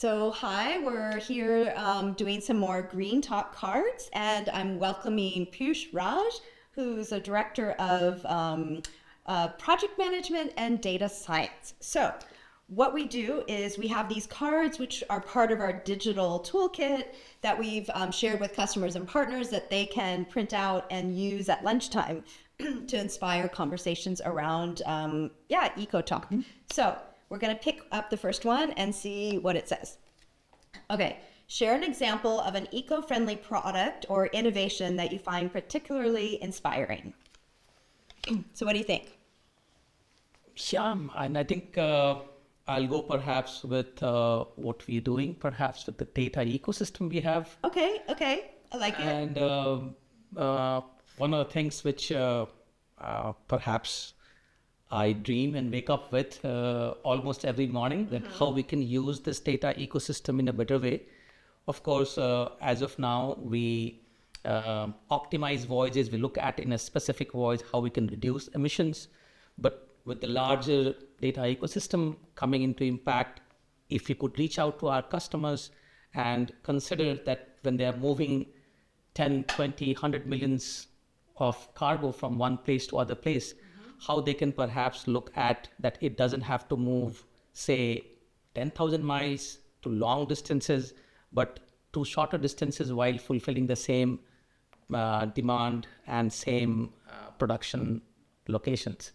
So hi, we're here doing some more Green Talk cards, and I'm welcoming Piyush Raj, who's a director of project management and data science. So what we do is we have these cards, which are part of our digital toolkit that we've shared with customers and partners that they can print out and use at lunchtime to inspire conversations around, eco talk. So we're going to pick up the first one and see what it says. Okay, share an example of an eco-friendly product or innovation that you find particularly inspiring. So what do you think? Yeah, and I think I'll go perhaps with what we're doing, perhaps with the data ecosystem we have. Okay, I like it. And one of the things which perhaps I dream and wake up with almost every morning, that how we can use this data ecosystem in a better way. Of course, as of now, we optimize voyages. We look at in a specific voyage how we can reduce emissions. But with the larger data ecosystem coming into impact, if we could reach out to our customers and consider that when they are moving 10, 20, 100 millions of cargo from one place to other place, how they can perhaps look at that it doesn't have to move, say, 10,000 miles to long distances, but to shorter distances while fulfilling the same demand and same production locations.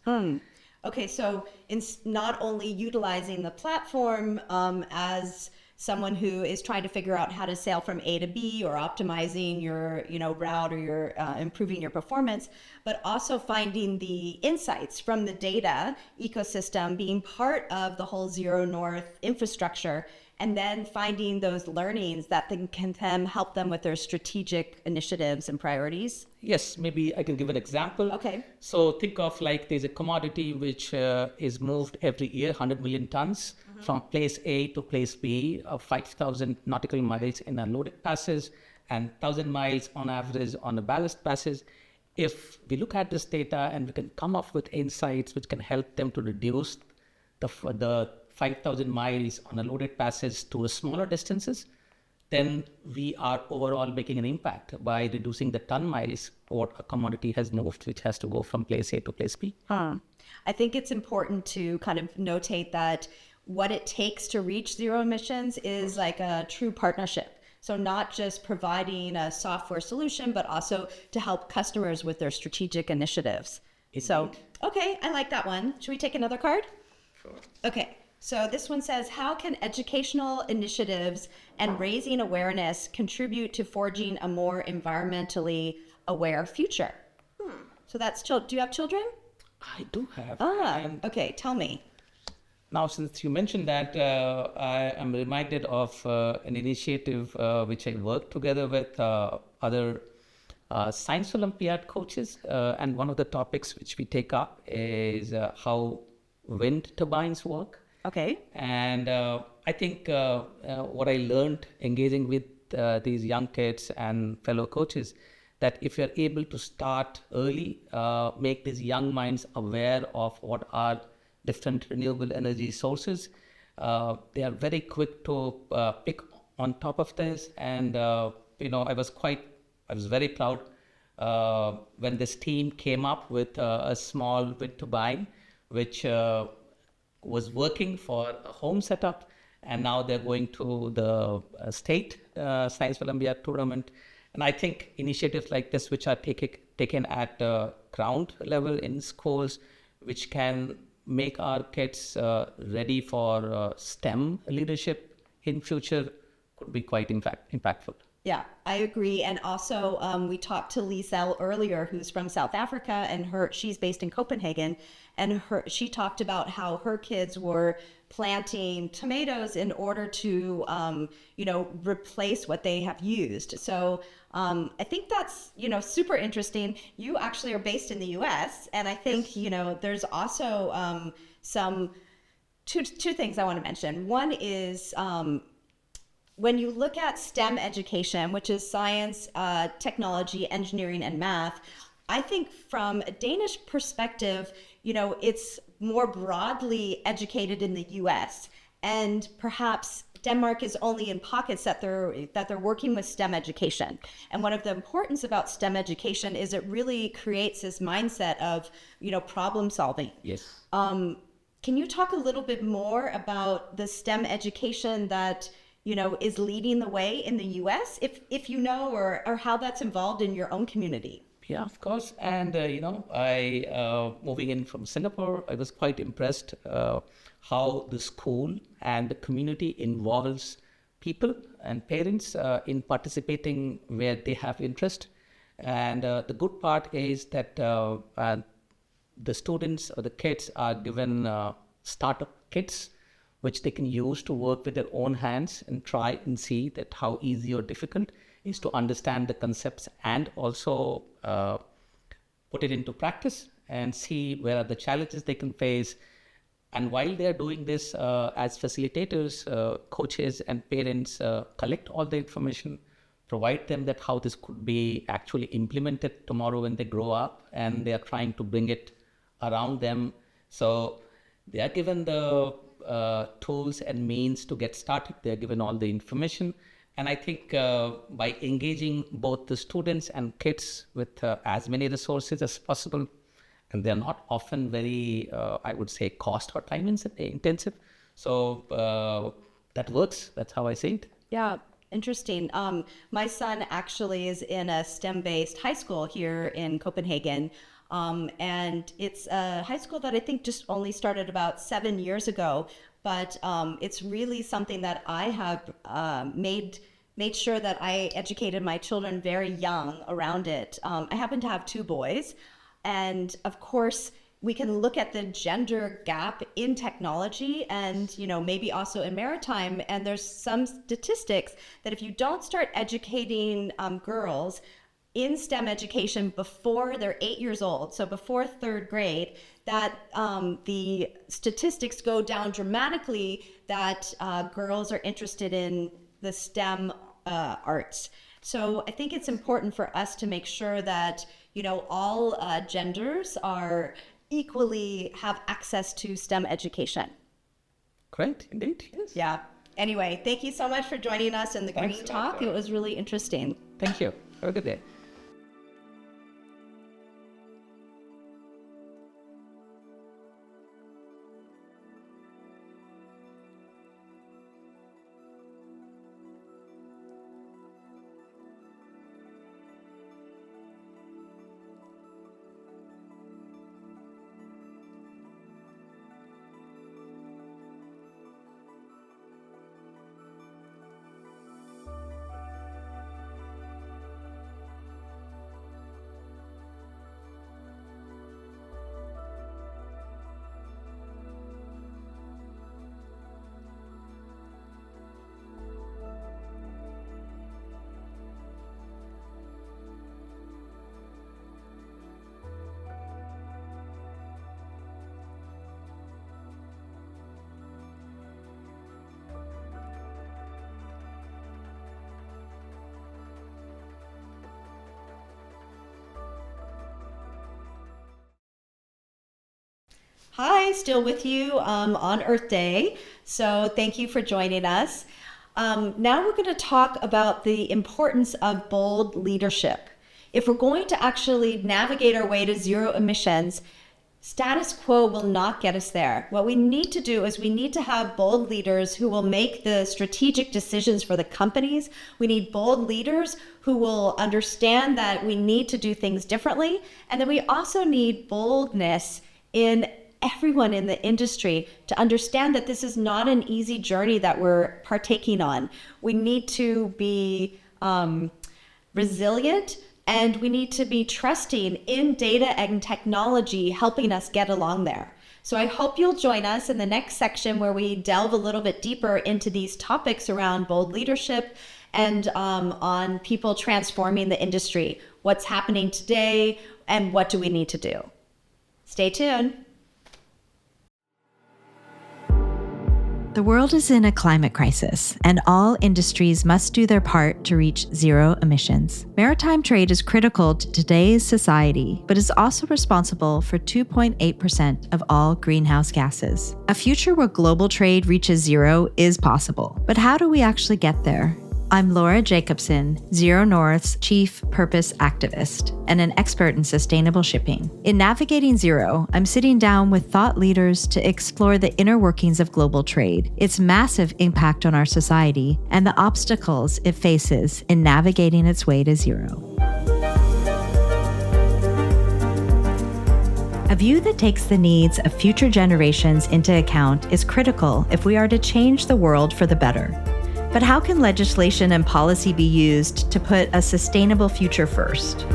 Okay, so in not only utilizing the platform as someone who is trying to figure out how to sail from A to B or optimizing your route or your improving your performance, but also finding the insights from the data ecosystem, being part of the whole ZeroNorth infrastructure, and then finding those learnings that can help them with their strategic initiatives and priorities. Yes, maybe I can give an example. Okay. So think of like there's a commodity which is moved every year, 100 million tons from place A to place B, 5,000 nautical miles in a loaded passes and 1,000 miles on average on the ballast passes. If we look at this data and we can come up with insights which can help them to reduce the 5,000 miles on a loaded passes to smaller distances, then we are overall making an impact by reducing the ton miles what a commodity has moved, which has to go from place A to place B. I think it's important to kind of notate that what it takes to reach zero emissions is like a true partnership. So not just providing a software solution, but also to help customers with their strategic initiatives. Indeed. So, okay, I like that one. Should we take another card? Sure. Okay, so this one says, how can educational initiatives and raising awareness contribute to forging a more environmentally aware future? So that's do you have children? I do have. Okay, tell me. Now, since you mentioned that, I am reminded of an initiative which I worked together with other Science Olympiad coaches. And one of the topics which we take up is how wind turbines work. Okay. And I think what I learned engaging with these young kids and fellow coaches, that if you're able to start early, make these young minds aware of what are different renewable energy sources, they are very quick to pick on top of this. And, I was very proud when this team came up with a small wind turbine, which was working for a home setup, and now they're going to the state Science Olympiad tournament. And I think initiatives like this, which are taken at ground level in schools, which can make our kids ready for STEM leadership in future, could be quite impactful. Yeah, I agree. And also, we talked to Liesel earlier, who's from South Africa, and she's based in Copenhagen, and she talked about how her kids were planting tomatoes in order to, replace what they have used. So I think that's, super interesting. You actually are based in the U.S., and I think, there's also two things I want to mention. One is when you look at STEM education, which is science, technology, engineering, and math, I think from a Danish perspective, it's more broadly educated in the U.S. and perhaps Denmark is only in pockets that they're working with STEM education. And one of the importance about STEM education is it really creates this mindset of, problem solving. Yes. Can you talk a little bit more about the STEM education that, is leading the way in the US, if you know, or how that's involved in your own community? Yeah, of course. And, I, moving in from Singapore, I was quite impressed how the school and the community involves people and parents in participating where they have interest. And the good part is that the students or the kids are given startup kits, which they can use to work with their own hands and try and see that how easy or difficult is to understand the concepts and also put it into practice and see where are the challenges they can face. And while they're doing this, as facilitators, coaches and parents collect all the information, provide them that how this could be actually implemented tomorrow when they grow up, and they are trying to bring it around them. So they are given the tools and means to get started. They're given all the information. And I think by engaging both the students and kids with as many resources as possible, and they're not often very, I would say, cost or time intensive. So that works. That's how I see it. Yeah, interesting. My son actually is in a STEM-based high school here in Copenhagen. And it's a high school that I think just only started about 7 years ago, but it's really something that I have made sure that I educated my children very young around it. I happen to have 2 boys, and of course we can look at the gender gap in technology and maybe also in maritime, and there's some statistics that if you don't start educating girls in STEM education before they're 8 years old, so before 3rd grade, that the statistics go down dramatically, that girls are interested in the STEM arts. So I think it's important for us to make sure that, all genders are equally have access to STEM education. Great, indeed, yes. Yeah. Anyway, thank you so much for joining us in the Green Talk. It was really interesting. Thank you. Have a good day. Hi, still with you on Earth Day. So thank you for joining us. Now we're going to talk about the importance of bold leadership. If we're going to actually navigate our way to zero emissions, status quo will not get us there. What we need to do is we need to have bold leaders who will make the strategic decisions for the companies. We need bold leaders who will understand that we need to do things differently. And then we also need boldness in everyone in the industry to understand that this is not an easy journey that we're partaking on. We need to be resilient, and we need to be trusting in data and technology helping us get along there. So I hope you'll join us in the next section where we delve a little bit deeper into these topics around bold leadership and on people transforming the industry. What's happening today and what do we need to do? Stay tuned. The world is in a climate crisis, and all industries must do their part to reach zero emissions. Maritime trade is critical to today's society, but is also responsible for 2.8% of all greenhouse gases. A future where global trade reaches zero is possible, but how do we actually get there? I'm Laura Jacobson, ZeroNorth's Chief Purpose Activist and an expert in sustainable shipping. In Navigating Zero, I'm sitting down with thought leaders to explore the inner workings of global trade, its massive impact on our society, and the obstacles it faces in navigating its way to zero. A view that takes the needs of future generations into account is critical if we are to change the world for the better. But how can legislation and policy be used to put a sustainable future first?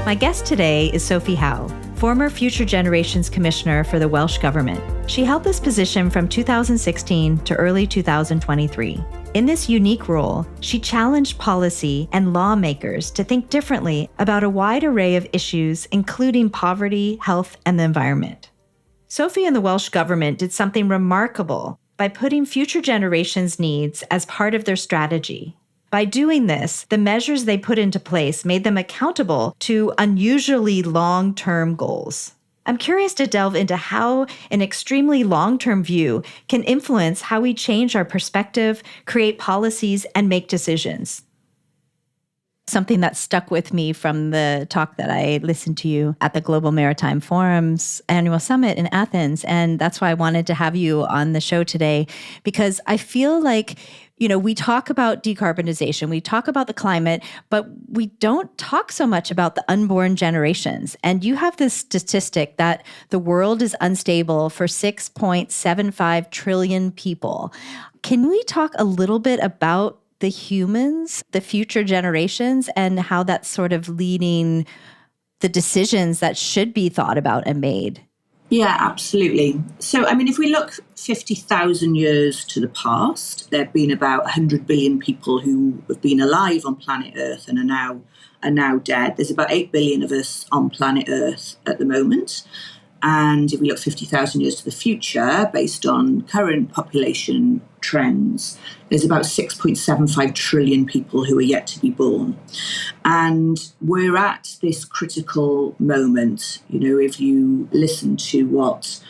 My guest today is Sophie Howe, former Future Generations Commissioner for the Welsh Government. She held this position from 2016 to early 2023. In this unique role, she challenged policy and lawmakers to think differently about a wide array of issues, including poverty, health, and the environment. Sophie and the Welsh Government did something remarkable by putting future generations' needs as part of their strategy. By doing this, the measures they put into place made them accountable to unusually long-term goals. I'm curious to delve into how an extremely long-term view can influence how we change our perspective, create policies, and make decisions. Something that stuck with me from the talk that I listened to you at the Global Maritime Forum's annual summit in Athens. And that's why I wanted to have you on the show today, because I feel like, we talk about decarbonization, we talk about the climate, but we don't talk so much about the unborn generations. And you have this statistic that the world is unstable for 6.75 trillion people. Can we talk a little bit about the humans, the future generations, and how that's sort of leading the decisions that should be thought about and made? Yeah, absolutely. So, if we look 50,000 years to the past, there have been about 100 billion people who have been alive on planet Earth and are now dead. There's about 8 billion of us on planet Earth at the moment. And if we look 50,000 years to the future, based on current population trends, there's about 6.75 trillion people who are yet to be born. And we're at this critical moment. If you listen to what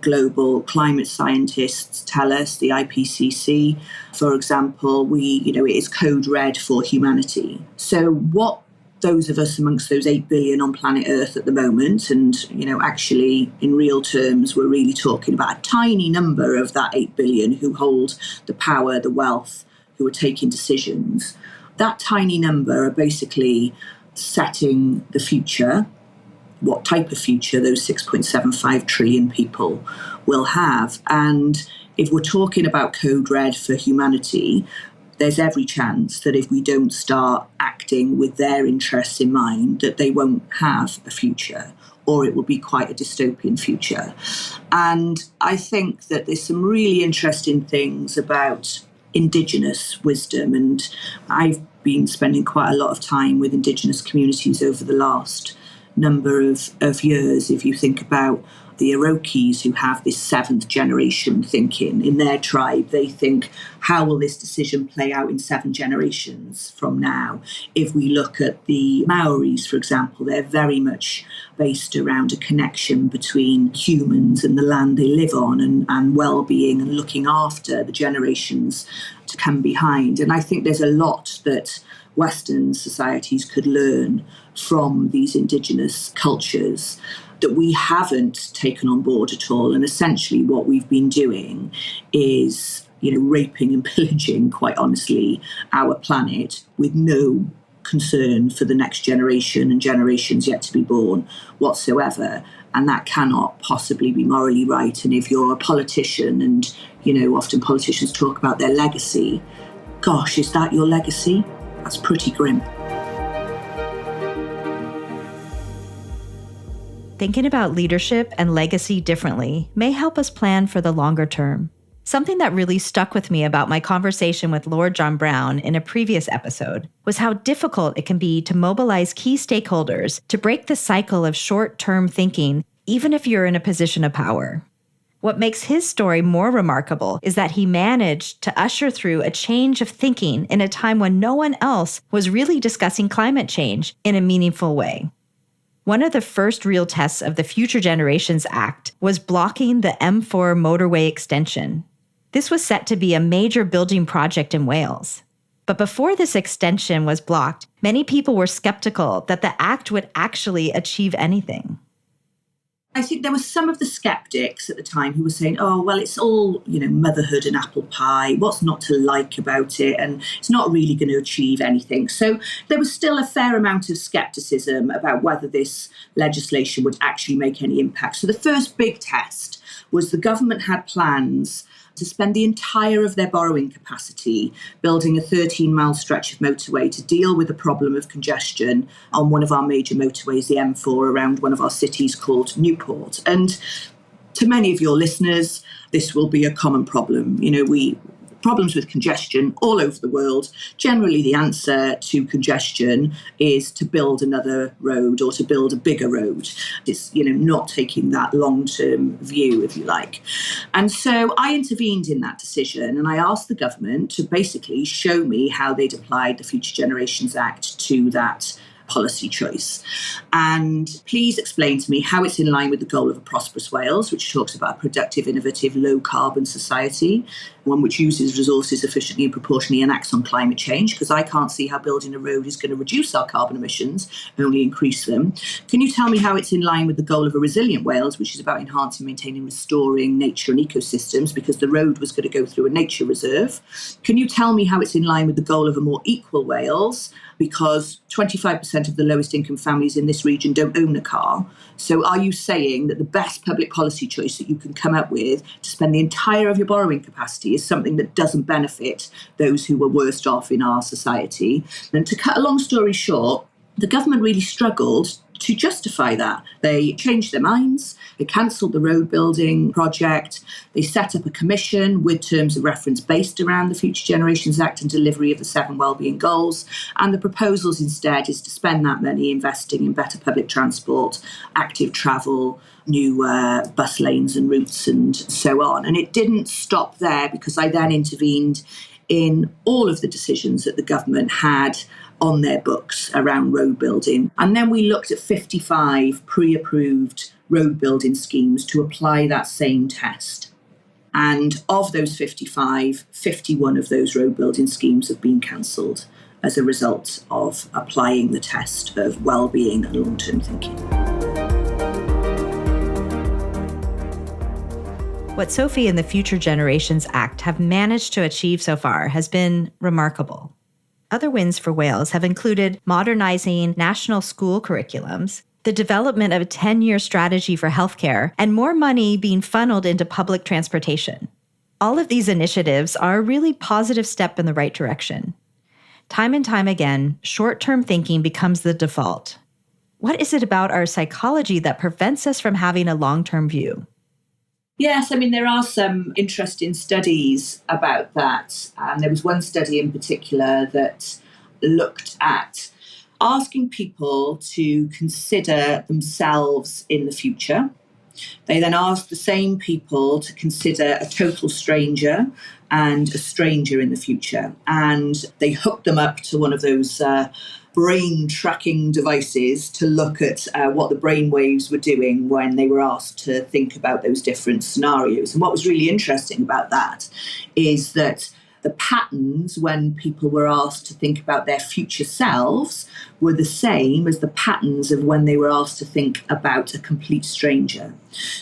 global climate scientists tell us, the IPCC, for example, it is code red for humanity. So what those of us amongst those 8 billion on planet Earth at the moment, and, actually in real terms, we're really talking about a tiny number of that 8 billion who hold the power, the wealth, who are taking decisions. That tiny number are basically setting the future, what type of future those 6.75 trillion people will have. And if we're talking about code red for humanity, there's every chance that if we don't start acting with their interests in mind, that they won't have a future, or it will be quite a dystopian future. And I think that there's some really interesting things about Indigenous wisdom, and I've been spending quite a lot of time with Indigenous communities over the last number of years. If you think about the Iroquois, who have this seventh generation thinking in their tribe, they think, how will this decision play out in 7 generations from now? If we look at the Maoris, for example, they're very much based around a connection between humans and the land they live on, and well-being and looking after the generations to come behind. And I think there's a lot that Western societies could learn from these Indigenous cultures that we haven't taken on board at all. And essentially what we've been doing is, raping and pillaging, quite honestly, our planet with no concern for the next generation and generations yet to be born whatsoever. And that cannot possibly be morally right. And if you're a politician, and, often politicians talk about their legacy, gosh, is that your legacy? That's pretty grim. Thinking about leadership and legacy differently may help us plan for the longer term. Something that really stuck with me about my conversation with Lord John Browne in a previous episode was how difficult it can be to mobilize key stakeholders to break the cycle of short-term thinking even if you're in a position of power. What makes his story more remarkable is that he managed to usher through a change of thinking in a time when no one else was really discussing climate change in a meaningful way. One of the first real tests of the Future Generations Act was blocking the M4 motorway extension. This was set to be a major building project in Wales. But before this extension was blocked, many people were skeptical that the act would actually achieve anything. I think there were some of the skeptics at the time who were saying, oh, well, it's all, motherhood and apple pie. What's not to like about it? And it's not really going to achieve anything. So there was still a fair amount of skepticism about whether this legislation would actually make any impact. So the first big test was the government had plans to spend the entire of their borrowing capacity building a 13-mile stretch of motorway to deal with the problem of congestion on one of our major motorways, the M4, around one of our cities called Newport. And to many of your listeners, this will be a common problem. Problems with congestion all over the world. Generally, the answer to congestion is to build another road or to build a bigger road. It's, not taking that long-term view, if you like. And so I intervened in that decision and I asked the government to basically show me how they'd applied the Future Generations Act to that policy choice. And please explain to me how it's in line with the goal of a prosperous Wales, which talks about a productive, innovative, low-carbon society, one which uses resources efficiently and proportionally and acts on climate change, because I can't see how building a road is going to reduce our carbon emissions, only increase them. Can you tell me how it's in line with the goal of a resilient Wales, which is about enhancing, maintaining, restoring nature and ecosystems, because the road was going to go through a nature reserve? Can you tell me how it's in line with the goal of a more equal Wales, because 25% of the lowest income families in this region don't own a car? So are you saying that the best public policy choice that you can come up with to spend the entire of your borrowing capacity is something that doesn't benefit those who were worst off in our society? And to cut a long story short, the government really struggled to justify that. They changed their minds, they cancelled the road building project, they set up a commission with terms of reference based around the Future Generations Act and delivery of the 7 wellbeing goals, and the proposals instead is to spend that money investing in better public transport, active travel, new bus lanes and routes and so on. And it didn't stop there, because I then intervened in all of the decisions that the government had on their books around road building. And then we looked at 55 pre-approved road building schemes to apply that same test. And of those 55, 51 of those road building schemes have been cancelled as a result of applying the test of well-being and long-term thinking. What Sophie and the Future Generations Act have managed to achieve so far has been remarkable. Other wins for Wales have included modernizing national school curriculums, the development of a 10-year strategy for healthcare, and more money being funneled into public transportation. All of these initiatives are a really positive step in the right direction. Time and time again, short-term thinking becomes the default. What is it about our psychology that prevents us from having a long-term view? Yes, there are some interesting studies about that. And there was one study in particular that looked at asking people to consider themselves in the future. They then asked the same people to consider a total stranger and a stranger in the future. And they hooked them up to one of those brain tracking devices to look at what the brain waves were doing when they were asked to think about those different scenarios. And what was really interesting about that is that the patterns when people were asked to think about their future selves were the same as the patterns of when they were asked to think about a complete stranger.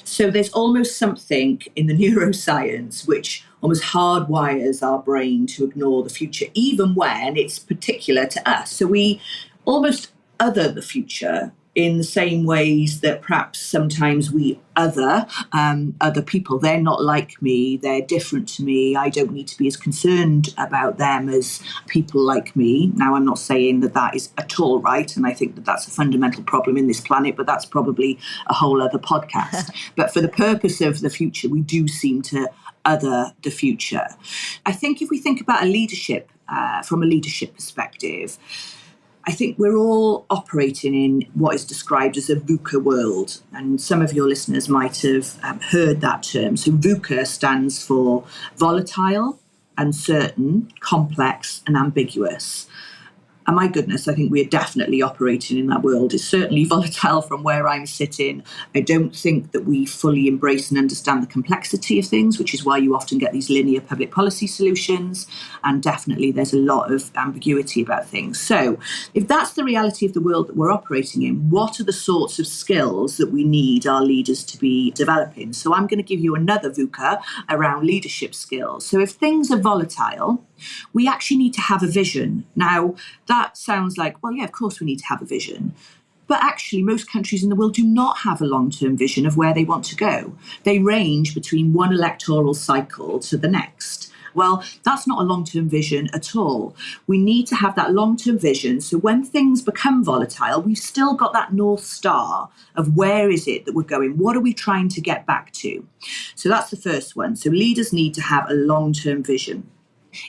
So there's almost something in the neuroscience which almost hardwires our brain to ignore the future, even when it's particular to us. So we almost other the future in the same ways that perhaps sometimes we other people. They're not like me, they're different to me, I don't need to be as concerned about them as people like me. Now, I'm not saying that that is at all right, and I think that that's a fundamental problem in this planet, but that's probably a whole other podcast. But for the purpose of the future, we do seem to other the future. I think if we think about a leadership, from a leadership perspective, I think we're all operating in what is described as a VUCA world. And some of your listeners might have heard that term. So VUCA stands for volatile, uncertain, complex, and ambiguous. And my goodness, I think we're definitely operating in that world. It's certainly volatile from where I'm sitting. I don't think that we fully embrace and understand the complexity of things, which is why you often get these linear public policy solutions. And definitely there's a lot of ambiguity about things. So if that's the reality of the world that we're operating in, what are the sorts of skills that we need our leaders to be developing? So I'm going to give you another VUCA around leadership skills. So if things are volatile, we actually need to have a vision. Now, that sounds like, well, yeah, of course we need to have a vision. But actually, most countries in the world do not have a long-term vision of where they want to go. They range between one electoral cycle to the next. Well, that's not a long-term vision at all. We need to have that long-term vision. So when things become volatile, we've still got that North Star of where is it that we're going? What are we trying to get back to? So that's the first one. So leaders need to have a long-term vision.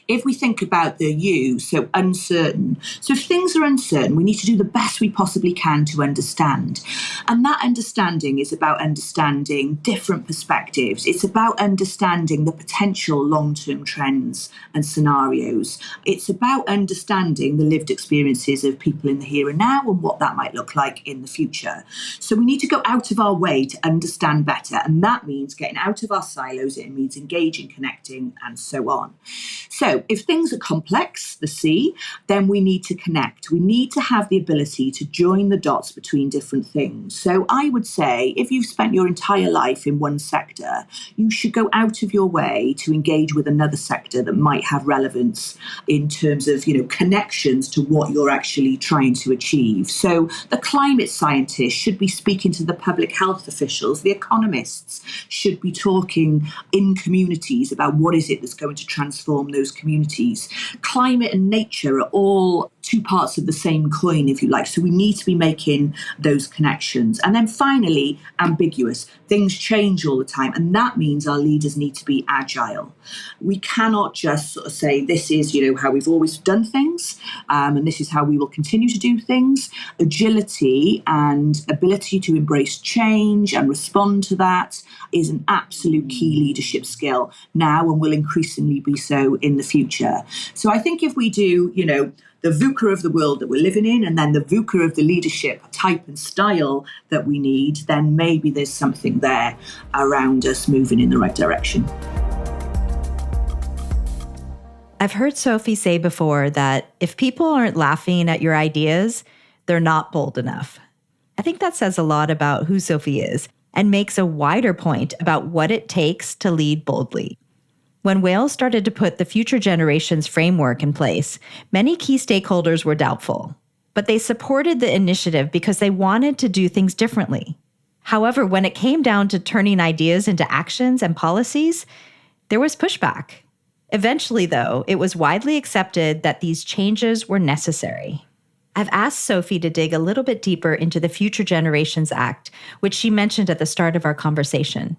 If we think about the U, so uncertain. So if things are uncertain, we need to do the best we possibly can to understand. And that understanding is about understanding different perspectives. It's about understanding the potential long-term trends and scenarios. It's about understanding the lived experiences of people in the here and now and what that might look like in the future. So we need to go out of our way to understand better. And that means getting out of our silos. It means engaging, connecting, and so on. So if things are complex, the C, then we need to connect. We need to have the ability to join the dots between different things. So I would say if you've spent your entire life in one sector, you should go out of your way to engage with another sector that might have relevance in terms of, connections to what you're actually trying to achieve. So the climate scientists should be speaking to the public health officials. The economists should be talking in communities about what is it that's going to transform those communities. Climate and nature are all two parts of the same coin, if you like. So we need to be making those connections. And then finally, ambiguous. Things change all the time. And that means our leaders need to be agile. We cannot just sort of say, this is, how we've always done things, and this is how we will continue to do things. Agility and ability to embrace change and respond to that is an absolute key leadership skill now and will increasingly be so in the future. So I think if we do, the VUCA of the world that we're living in and then the VUCA of the leadership type and style that we need, then maybe there's something there around us moving in the right direction. I've heard Sophie say before that if people aren't laughing at your ideas, they're not bold enough. I think that says a lot about who Sophie is and makes a wider point about what it takes to lead boldly. When Wales started to put the Future Generations framework in place, many key stakeholders were doubtful, but they supported the initiative because they wanted to do things differently. However, when it came down to turning ideas into actions and policies, there was pushback. Eventually, though, it was widely accepted that these changes were necessary. I've asked Sophie to dig a little bit deeper into the Future Generations Act, which she mentioned at the start of our conversation.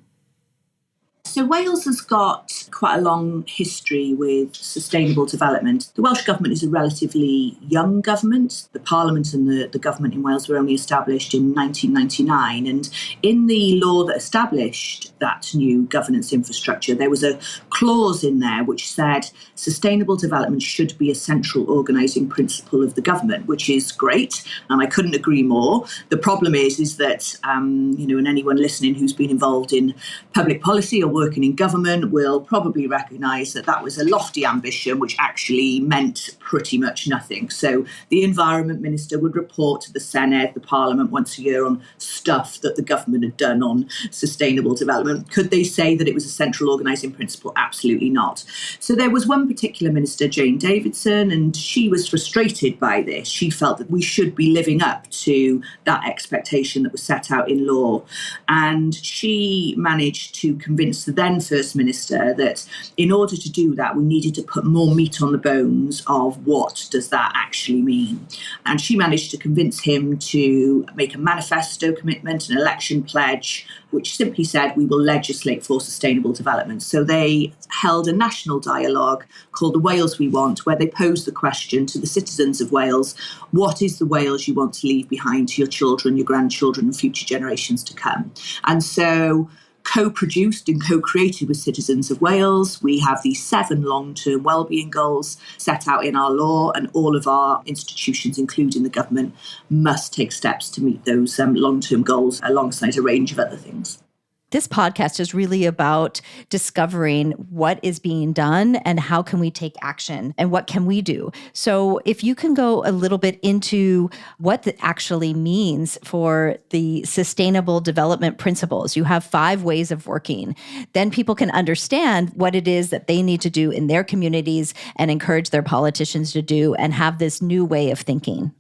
So Wales has got quite a long history with sustainable development. The Welsh Government is a relatively young government. The Parliament and the government in Wales were only established in 1999. And in the law that established that new governance infrastructure, there was a clause in there which said sustainable development should be a central organising principle of the government, which is great. And I couldn't agree more. The problem is that, and anyone listening who's been involved in public policy or working in government will probably recognise that that was a lofty ambition which actually meant pretty much nothing. So the Environment Minister would report to the Senedd, the Parliament, once a year on stuff that the government had done on sustainable development. Could they say that it was a central organising principle? Absolutely not. So there was one particular minister, Jane Davidson, and she was frustrated by this. She felt that we should be living up to that expectation that was set out in law. And she managed to convince the then First Minister that in order to do that, we needed to put more meat on the bones of what does that actually mean. And she managed to convince him to make a manifesto commitment, an election pledge, which simply said we will legislate for sustainable development. So they held a national dialogue called The Wales We Want, where they posed the question to the citizens of Wales, what is the Wales you want to leave behind to your children, your grandchildren and future generations to come? And so co-produced and co-created with citizens of Wales, we have these 7 long-term wellbeing goals set out in our law, and all of our institutions, including the government, must take steps to meet those long-term goals alongside a range of other things. This podcast is really about discovering what is being done and how can we take action and what can we do. So if you can go a little bit into what that actually means for the sustainable development principles. You have 5 ways of working. Then people can understand what it is that they need to do in their communities and encourage their politicians to do and have this new way of thinking.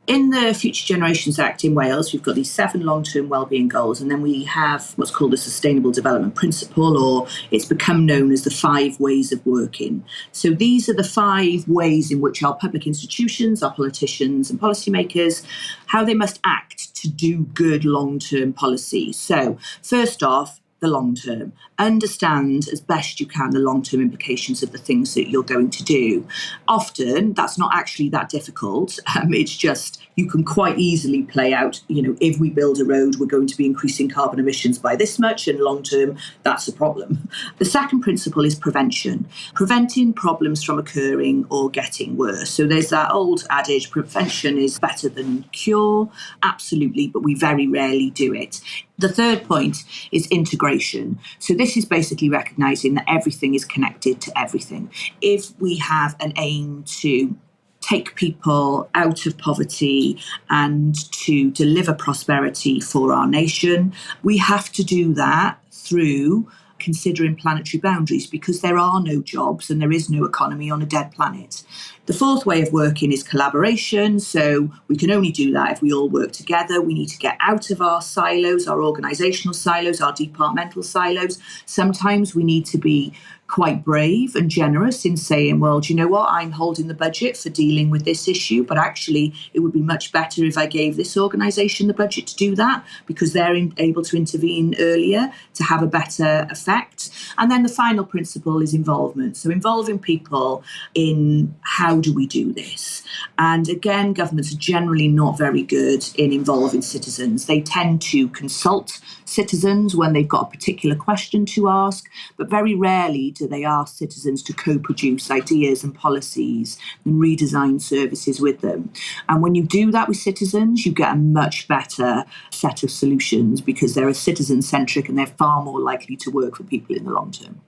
In the Future Generations Act in Wales, we've got these 7 long-term wellbeing goals, and then we have what's called the Sustainable Development Principle, or it's become known as the 5 ways of working. So these are the 5 ways in which our public institutions, our politicians and policymakers, how they must act to do good long-term policy. So first off, the long term. Understand as best you can the long-term implications of the things that you're going to do. Often, that's not actually that difficult. It's just you can quite easily play out, if we build a road, we're going to be increasing carbon emissions by this much, and long term, that's a problem. The second principle is prevention. Preventing problems from occurring or getting worse. So there's that old adage, prevention is better than cure. Absolutely, but we very rarely do it. The third point is integration. So this is basically recognizing that everything is connected to everything. If we have an aim to take people out of poverty and to deliver prosperity for our nation, we have to do that through considering planetary boundaries, because there are no jobs and there is no economy on a dead planet. The fourth way of working is collaboration. So we can only do that if we all work together. We need to get out of our silos, our organisational silos, our departmental silos. Sometimes we need to be quite brave and generous in saying, well, do you know what? I'm holding the budget for dealing with this issue, but actually it would be much better if I gave this organisation the budget to do that, because they're able to intervene earlier to have a better effect. And then the final principle is involvement. So involving people in how do we do this? And again, governments are generally not very good in involving citizens. They tend to consult citizens when they've got a particular question to ask, but very rarely do they ask citizens to co-produce ideas and policies and redesign services with them. And when you do that with citizens, you get a much better set of solutions, because they're citizen-centric and they're far more likely to work for people in the long term.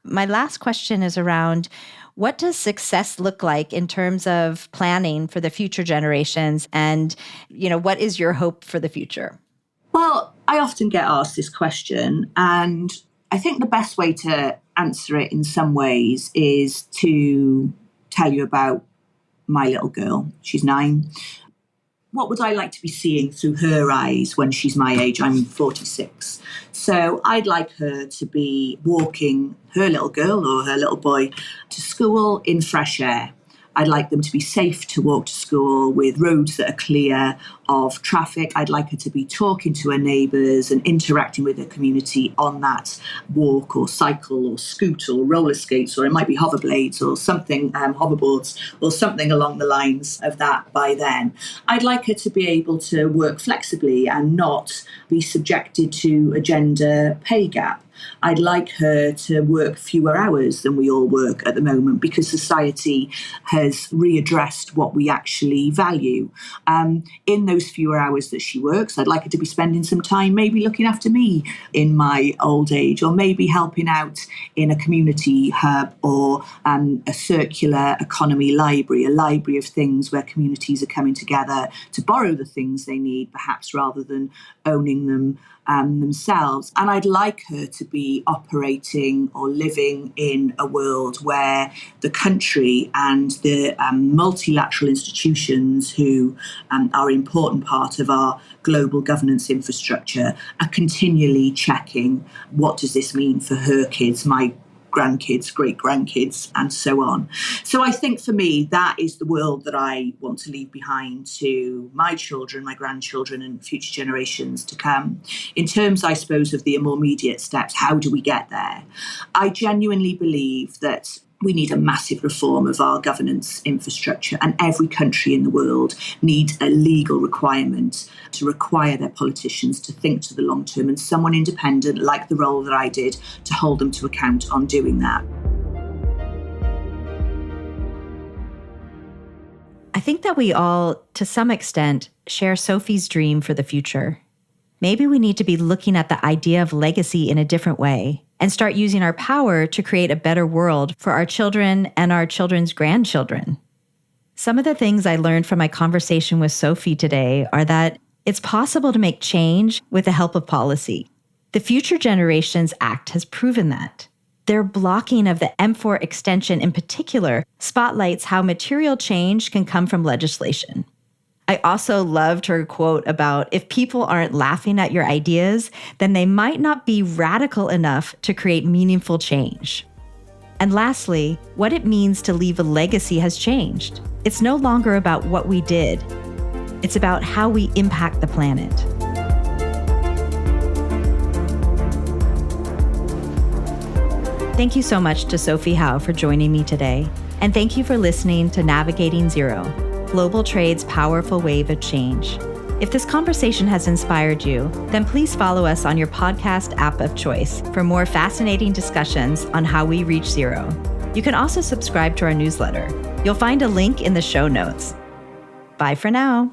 My last question is around, what does success look like in terms of planning for the future generations? And, what is your hope for the future? Well, I often get asked this question, and I think the best way to answer it in some ways is to tell you about my little girl. She's 9. What would I like to be seeing through her eyes when she's my age? I'm 46. So I'd like her to be walking her little girl or her little boy to school in fresh air. I'd like them to be safe to walk to school with roads that are clear of traffic. I'd like her to be talking to her neighbours and interacting with her community on that walk or cycle or scoot or roller skates, or it might be hoverblades or something, hoverboards or something along the lines of that by then. I'd like her to be able to work flexibly and not be subjected to a gender pay gap. I'd like her to work fewer hours than we all work at the moment, because society has readdressed what we actually value. In those fewer hours that she works, I'd like her to be spending some time maybe looking after me in my old age, or maybe helping out in a community hub or a circular economy library, a library of things where communities are coming together to borrow the things they need, perhaps rather than owning them themselves. And I'd like her to be operating or living in a world where the country and the multilateral institutions who are an important part of our global governance infrastructure are continually checking, what does this mean for her kids, my grandkids, great-grandkids, and so on. So I think for me, that is the world that I want to leave behind to my children, my grandchildren, and future generations to come. In terms, I suppose, of the more immediate steps, how do we get there? I genuinely believe that we need a massive reform of our governance infrastructure, and every country in the world needs a legal requirement to require their politicians to think to the long term, and someone independent, like the role that I did, to hold them to account on doing that. I think that we all, to some extent, share Sophie's dream for the future. Maybe we need to be looking at the idea of legacy in a different way and start using our power to create a better world for our children and our children's grandchildren. Some of the things I learned from my conversation with Sophie today are that it's possible to make change with the help of policy. The Future Generations Act has proven that. Their blocking of the M4 extension in particular spotlights how material change can come from legislation. I also loved her quote about, if people aren't laughing at your ideas, then they might not be radical enough to create meaningful change. And lastly, what it means to leave a legacy has changed. It's no longer about what we did. It's about how we impact the planet. Thank you so much to Sophie Howe for joining me today. And thank you for listening to Navigating Zero, Global Trade's powerful wave of change. If this conversation has inspired you, then please follow us on your podcast app of choice for more fascinating discussions on how we reach zero. You can also subscribe to our newsletter. You'll find a link in the show notes. Bye for now.